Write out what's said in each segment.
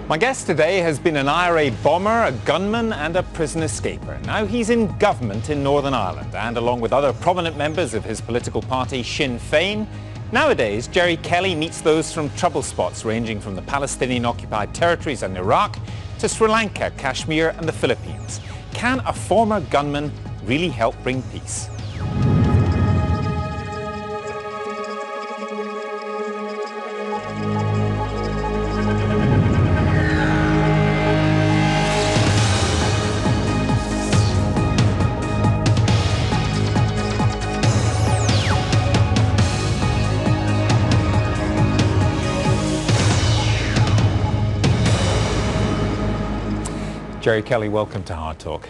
My guest today has been an IRA bomber, a gunman and a prison escaper. Now he's in government in Northern Ireland and along with other prominent members of his political party Sinn Fein. Nowadays, Gerry Kelly meets those from trouble spots ranging from the Palestinian-occupied territories and Iraq to Sri Lanka, Kashmir and the Philippines. Can a former gunman really help bring peace? Gerry Kelly, welcome to Hard Talk.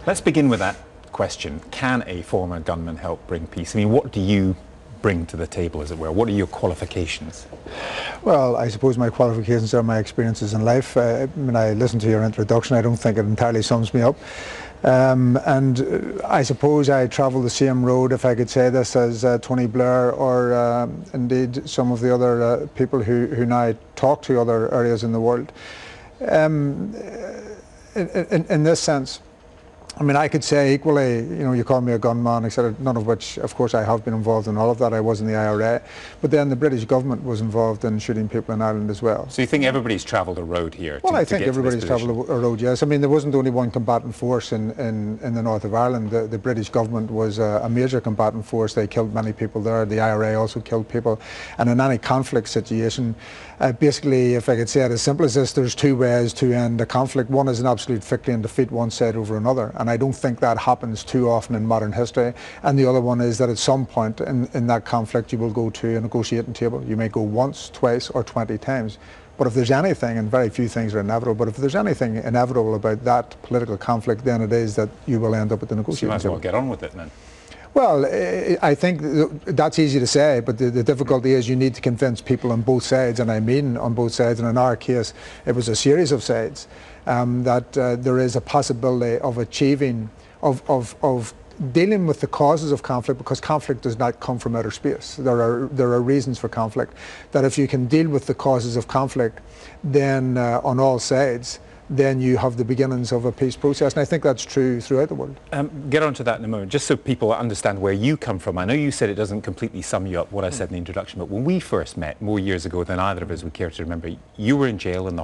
Let's begin with that question. Can a former gunman help bring peace? I mean, what do you bring to the table, as it were? What are your qualifications? Well, I suppose my qualifications are my experiences in life. When I listened to your introduction, I don't think it entirely sums me up. And I suppose I travel the same road, if I could say this, as Tony Blair or indeed some of the other people who now talk to other areas in the world. In this sense, I mean, I could say equally, you know, you call me a gunman, etc., none of which, of course, I have been involved in all of that. I was in the IRA. But then the British government was involved in shooting people in Ireland as well. So you think everybody's travelled a road here? Well, I think everybody's travelled a road, yes. I mean, there wasn't only one combatant force in the north of Ireland. The British government was a major combatant force. They killed many people there. The IRA also killed people. And in any conflict situation, basically, if I could say it as simple as this, there's two ways to end a conflict. One is an absolute victory and defeat one side over another. And I don't think that happens too often in modern history. And the other one is that at some point in that conflict, you will go to a negotiating table. You may go once, twice, or 20 times. But if there's anything, and very few things are inevitable, but if there's anything inevitable about that political conflict, then it is that you will end up at the negotiating table. So you might as well get on with it then. Well, I think that's easy to say, but the difficulty is you need to convince people on both sides, and I mean on both sides, and in our case it was a series of sides, that there is a possibility of achieving, of dealing with the causes of conflict, because conflict does not come from outer space. There are reasons for conflict, that if you can deal with the causes of conflict, then on all sides, then you have the beginnings of a peace process, and I think that's true throughout the world. Get onto that in a moment, just so people understand where you come from. I know you said it doesn't completely sum you up, what I said in the introduction, but when we first met, more years ago than either of us would care to remember, you were in jail in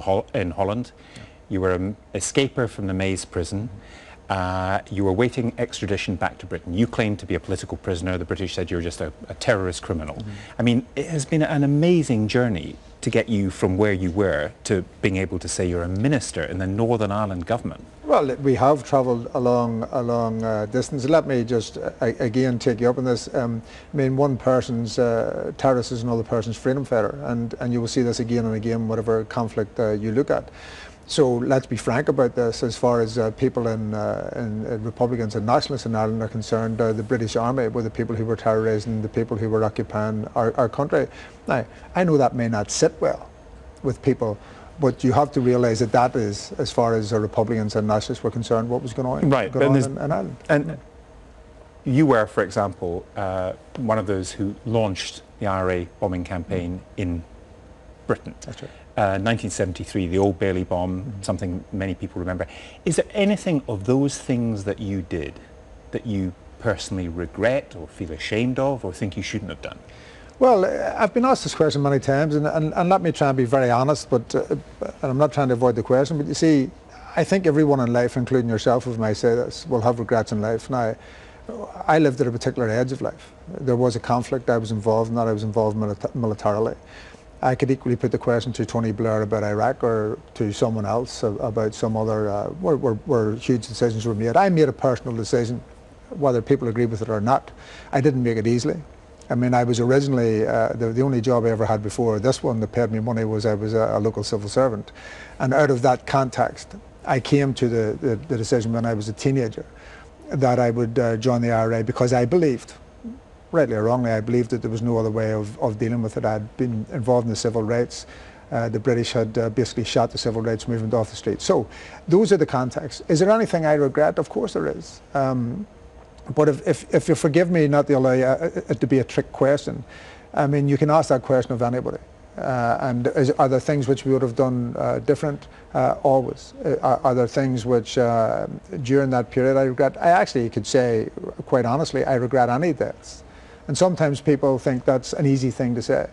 Holland. Yeah. You were an escaper from the Maze prison. You were waiting extradition back to Britain. You claimed to be a political prisoner. The British said you were just a terrorist criminal. I mean, it has been an amazing journey to get you from where you were to being able to say you're a minister in the Northern Ireland government. Well, we have travelled a long distance. Let me just again take you up on this. I mean, one person's terrorist is another person's freedom fighter, and you will see this again and again, whatever conflict you look at. So let's be frank about this. As far as people in Republicans and nationalists in Ireland are concerned, the British Army were the people who were terrorising the people who were occupying our country. Now, I know that may not sit well with people, but you have to realise that that is, as far as Republicans and nationalists were concerned, what was going on, right, in Ireland. And you were, for example, one of those who launched the IRA bombing campaign in Britain. That's right. 1973, the Old Bailey bomb, something many people remember. Is there anything of those things that you did that you personally regret or feel ashamed of or think you shouldn't have done? Well, I've been asked this question many times, and let me try and be very honest, but and I'm not trying to avoid the question, but you see, I think everyone in life, including yourself, if I may say this, will have regrets in life. Now, I lived at a particular edge of life. There was a conflict, I was involved in that, I was involved militarily. I could equally put the question to Tony Blair about Iraq or to someone else about some other, where huge decisions were made. I made a personal decision, whether people agree with it or not. I didn't make it easily. I mean, I was originally, the only job I ever had before this one that paid me money was I was a local civil servant. And out of that context, I came to the decision when I was a teenager that I would join the IRA because I believed, rightly or wrongly, I believed that there was no other way of dealing with it. I'd been involved in the civil rights. The British had basically shot the civil rights movement off the street. So those are the contexts. Is there anything I regret? Of course there is. But if you forgive me not to allow it to be a trick question, I mean, you can ask that question of anybody. And are there things which we would have done different? Always. Are there things which during that period I regret? I actually could say, quite honestly, I regret any deaths. And sometimes people think that's an easy thing to say.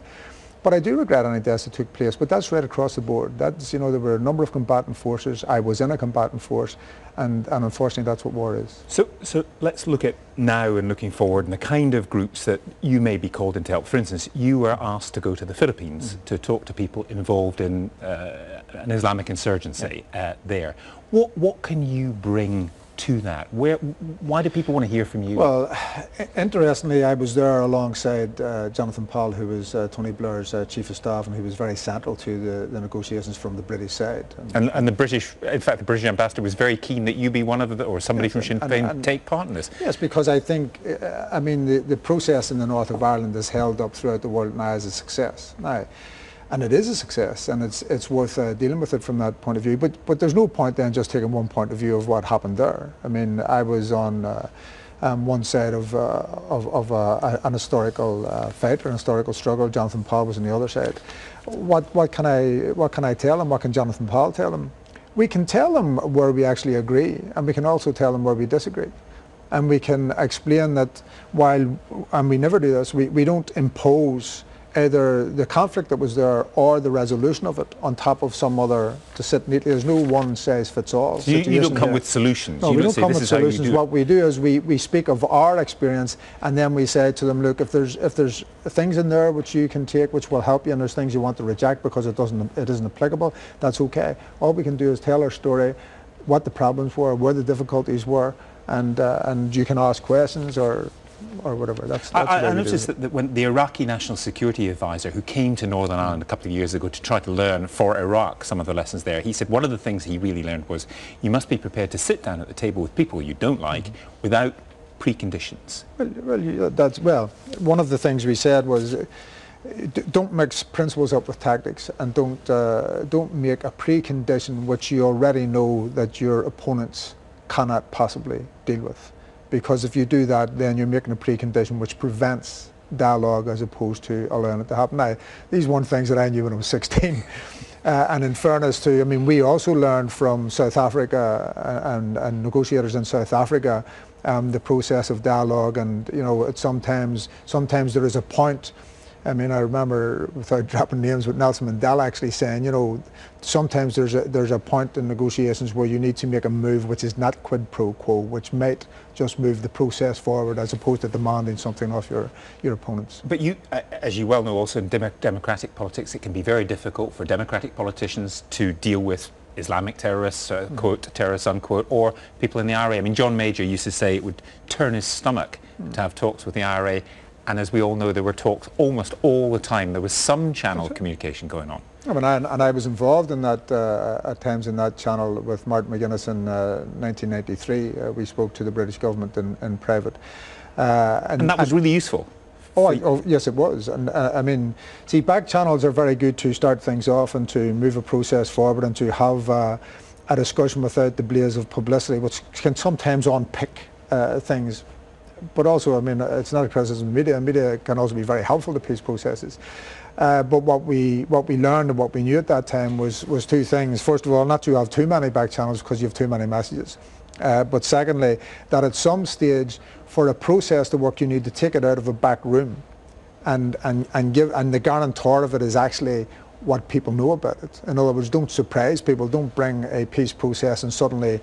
But I do regret any deaths that took place, but that's right across the board. That's, you know, there were a number of combatant forces. I was in a combatant force, and unfortunately that's what war is. So let's look at now and looking forward and the kind of groups that you may be called in to help. For instance, you were asked to go to the Philippines to talk to people involved in an Islamic insurgency there. What can you bring to that? Why do people want to hear from you? Well, interestingly, I was there alongside Jonathan Powell, who was Tony Blair's chief of staff, and he was very central to the negotiations from the British side. And the British, in fact, the British ambassador was very keen that you be one of the, or somebody from Sinn Fein take part in this. Yes, because I think, I mean, the process in the north of Ireland is held up throughout the world now as a success. Now, and it is a success, and it's worth dealing with it from that point of view. But there's no point then just taking one point of view of what happened there. I mean, I was on one side of an historical fight or an historical struggle. Jonathan Powell was on the other side. What can I tell him? What can Jonathan Powell tell him? We can tell him where we actually agree, and we can also tell him where we disagree. And we can explain that while, and we never do this, we don't impose either the conflict that was there or the resolution of it on top of some other to sit neatly. There's no one size fits all. So you don't come with solutions. No, we don't come with solutions. What we do is we speak of our experience, and then we say to them, look, if there's things in there which you can take which will help you, and there's things you want to reject because it isn't applicable, that's okay. All we can do is tell our story, what the problems were, where the difficulties were, and you can ask questions or whatever. That's I noticed that when the Iraqi National Security Advisor, who came to Northern Ireland a couple of years ago to try to learn for Iraq some of the lessons there, he said one of the things he really learned was you must be prepared to sit down at the table with people you don't like without preconditions. Well, one of the things we said was don't mix principles up with tactics, and don't make a precondition which you already know that your opponents cannot possibly deal with. Because if you do that, then you're making a precondition which prevents dialogue as opposed to allowing it to happen. Now, these weren't things that I knew when I was 16. And in fairness to, I mean, we also learned from South Africa and negotiators in South Africa the process of dialogue, and, you know, sometimes there is a point. I mean, I remember, without dropping names, with Nelson Mandela actually saying, you know, sometimes there's a point in negotiations where you need to make a move which is not quid pro quo, which might just move the process forward as opposed to demanding something off your opponents. But you, as you well know, also in democratic politics, it can be very difficult for democratic politicians to deal with Islamic terrorists, quote, terrorists, unquote, or people in the IRA. I mean, John Major used to say it would turn his stomach to have talks with the IRA. And as we all know, there were talks almost all the time. There was some channel communication going on. I mean, I was involved in that at times in that channel with Martin McGuinness in 1993. We spoke to the British government in private. And that was really useful. Oh, yes, it was. And I mean, see, back channels are very good to start things off and to move a process forward and to have a discussion without the blaze of publicity, which can sometimes unpick things. But also, I mean, it's not a criticism of media. Media can also be very helpful to peace processes. But what we learned and what we knew at that time was two things. First of all, not to have too many back channels because you have too many messages. But secondly, that at some stage, for a process to work, you need to take it out of a back room, and the guarantor of it is actually what people know about it. In other words, don't surprise people. Don't bring a peace process and suddenly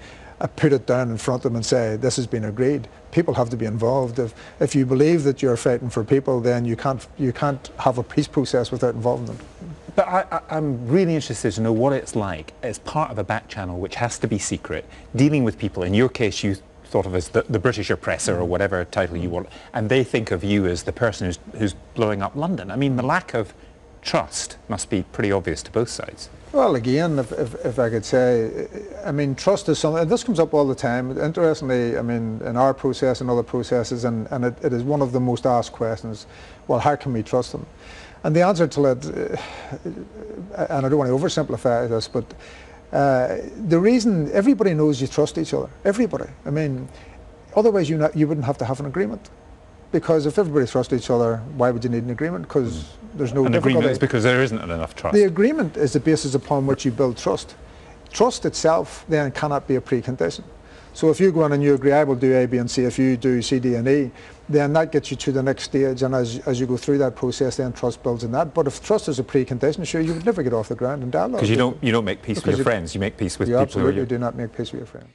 put it down in front of them and say this has been agreed. People have to be involved. If you believe that you're fighting for people, then you can't have a peace process without involving them. But I'm really interested to know what it's like as part of a back channel which has to be secret, dealing with people. In your case, you thought of as the British oppressor or whatever title you want, and they think of you as the person who's blowing up London. I mean, the lack of trust must be pretty obvious to both sides. Well, again, if I could say, I mean, trust is something, and this comes up all the time. Interestingly, I mean, in our process and other processes, and it is one of the most asked questions, well, how can we trust them? And the answer to it, and I don't want to oversimplify this, but the reason, everybody knows you trust each other, everybody. I mean, otherwise you wouldn't have to have an agreement. because if everybody trusts each other, why would you need an agreement? Because there's no An difficulty. agreement is because there isn't enough trust. The agreement is the basis upon which you build trust. Trust itself then cannot be a precondition. So if you go in and you agree, I will do A, B and C, if you do C, D and E, then that gets you to the next stage, and as you go through that process, then trust builds in that. But if trust is a precondition, sure, you would never get off the ground in dialogue. Because you don't make peace with your friends, you make peace with you people who are absolutely do not make peace with your friends.